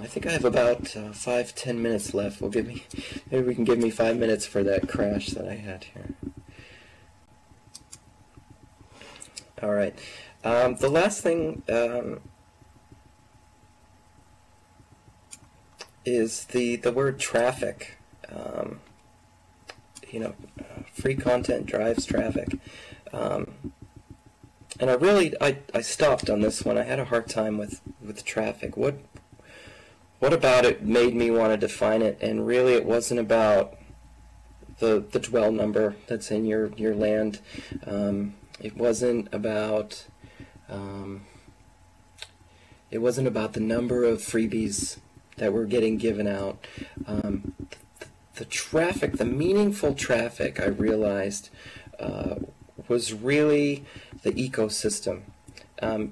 I think I have about 5-10 minutes left. Maybe we can give me 5 minutes for that crash that I had here. All right. The last thing is the word traffic. Free content drives traffic. And I stopped on this one. I had a hard time with traffic. What about it made me want to define it? And really, it wasn't about the dwell number that's in your land. It wasn't about the number of freebies that were getting given out. The traffic, the meaningful traffic, I realized was really the ecosystem,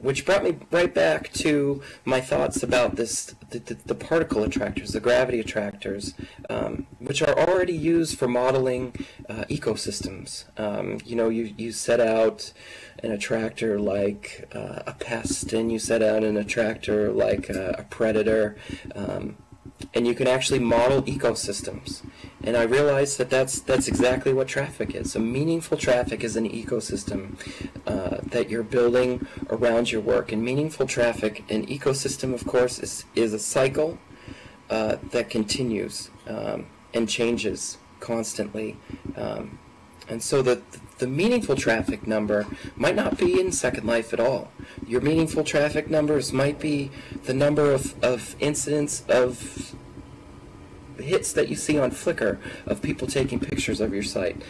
which brought me right back to my thoughts about the particle attractors, the gravity attractors, which are already used for modeling ecosystems. You set out an attractor like a pest, and you set out an attractor like a predator, and you can actually model ecosystems. And I realized that that's exactly what traffic is. A meaningful traffic is an ecosystem that you're building around your work. And meaningful traffic, an ecosystem, of course, is a cycle that continues and changes constantly. And so the meaningful traffic number might not be in Second Life at all. Your meaningful traffic numbers might be the number of incidents of hits that you see on Flickr of people taking pictures of your site.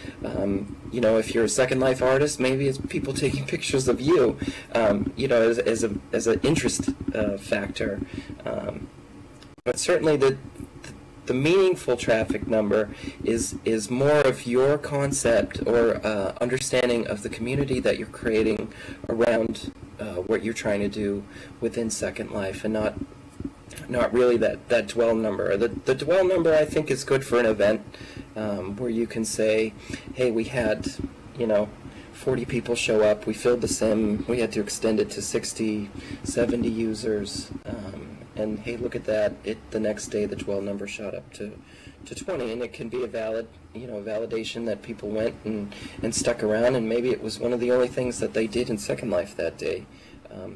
If you're a Second Life artist, maybe it's people taking pictures of you, as an interest factor. But certainly the meaningful traffic number is more of your concept or understanding of the community that you're creating around what you're trying to do within Second Life, and not really that dwell number. The dwell number, I think, is good for an event where you can say, hey, we had 40 people show up, we filled the sim, we had to extend it to 60, 70 users, and hey, look at that, the next day the dwell number shot up to 20, and it can be a valid, validation that people went and stuck around, and maybe it was one of the only things that they did in Second Life that day.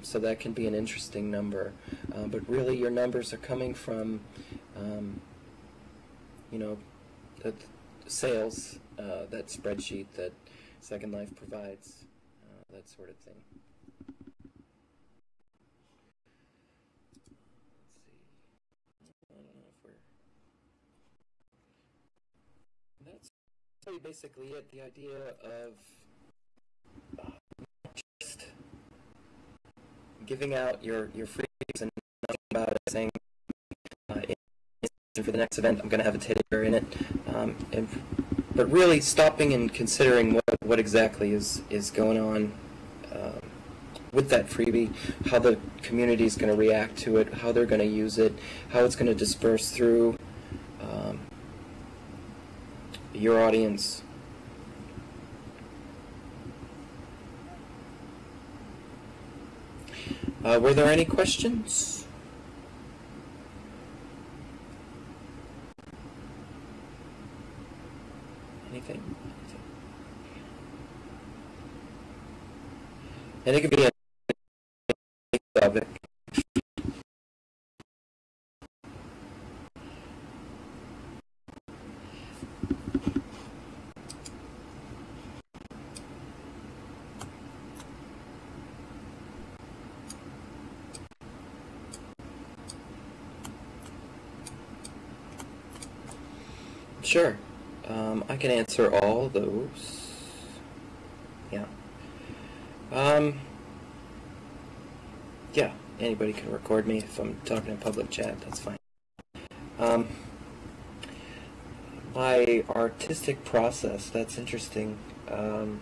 So that can be an interesting number. But really your numbers are coming from, the sales, that spreadsheet that Second Life provides, that sort of thing. That's really basically it. The idea of just giving out your freebies and nothing about it, saying for the next event I'm going to have a teddy bear in it, but really stopping and considering what exactly is going on with that freebie, how the community is going to react to it, how they're going to use it, how it's going to disperse through your audience. Were there any questions? Anything? And it could be a topic. Sure. I can answer all those. Yeah. Yeah, anybody can record me if I'm talking in public chat, that's fine. My artistic process, that's interesting. I'd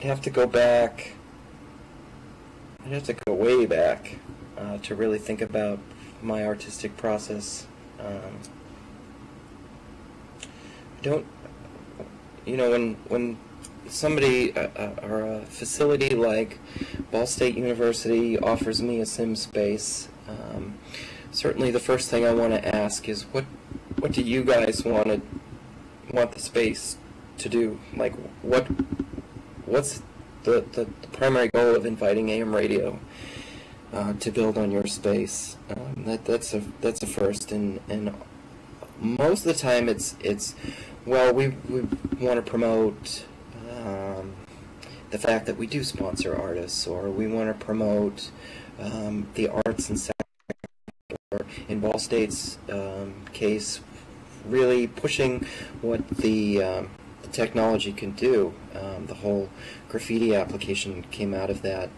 have to go back, I'd have to go way back to really think about my artistic process. Don't, when somebody or a facility like Ball State University offers me a sim space, Certainly the first thing I want to ask is what do you guys want the space to do? Like what's the primary goal of inviting AM radio to build on your space? That's a first, and most of the time it's well, we want to promote the fact that we do sponsor artists, or we want to promote the arts and sector. In Ball State's case, really pushing what the technology can do. The whole graffiti application came out of that,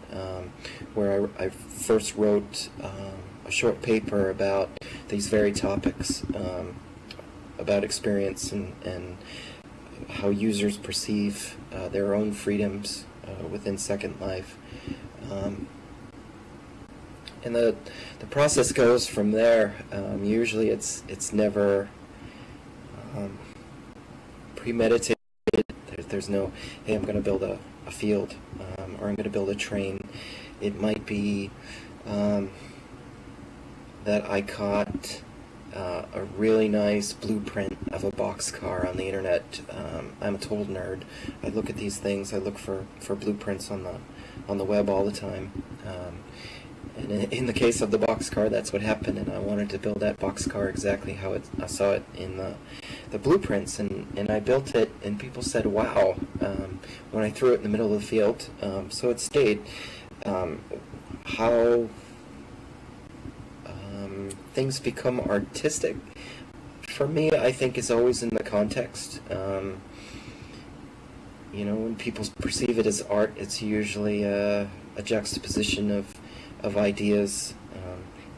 where I first wrote a short paper about these very topics, about experience and how users perceive their own freedoms within Second Life. And the process goes from there. Usually it's never premeditated. There's no, hey, I'm going to build a field, or I'm going to build a train. It might be that I caught a really nice blueprint of a boxcar on the internet. I'm a total nerd. I look at these things. I look for blueprints on the web all the time. And in the case of the boxcar, that's what happened, and I wanted to build that boxcar exactly how I saw it in the blueprints, and I built it, and people said, wow, when I threw it in the middle of the field. So it stayed. How things become artistic, for me, I think is always in the context. You know, when people perceive it as art, it's usually a juxtaposition of ideas.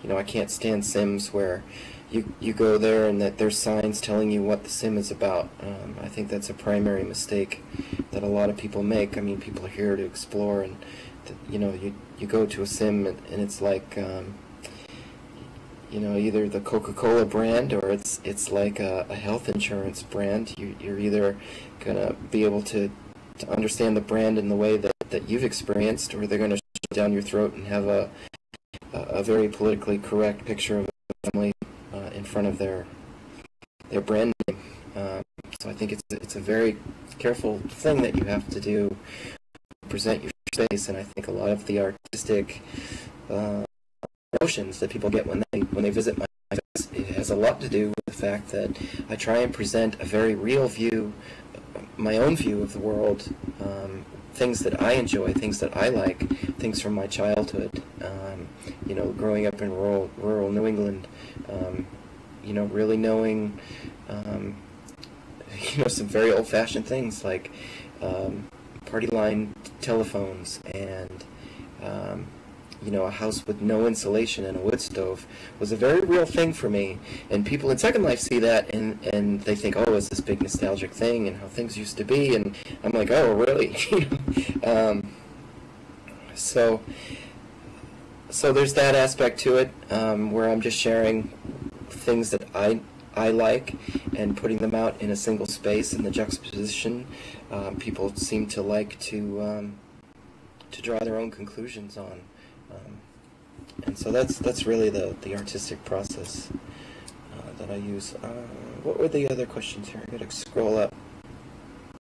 You know, I can't stand Sims where you go there and that there's signs telling you what the sim is about. I think that's a primary mistake that a lot of people make. I mean, people are here to explore, and you know, you go to a sim and it's like you know, either the Coca-Cola brand or it's like a health insurance brand. You're either gonna be able to understand the brand in the way that you've experienced, or they're gonna shove it down your throat and have a very politically correct picture of a family in front of their brand name. So I think it's a very careful thing that you have to do, present your space, and I think a lot of the artistic emotions that people get when they visit my space, it has a lot to do with the fact that I try and present a very real view, my own view of the world, things that I enjoy, things that I like, things from my childhood. You know, growing up in rural New England, you know, really knowing, you know, some very old-fashioned things like party line telephones and you know, a house with no insulation and a wood stove was a very real thing for me. And people in Second Life see that and they think, oh, it's this big nostalgic thing and how things used to be. And I'm like, oh, really? So there's that aspect to it, where I'm just sharing things that I like and putting them out in a single space in the juxtaposition. People seem to like to draw their own conclusions on. And so that's really the artistic process that I use. What were the other questions here? I gotta scroll up.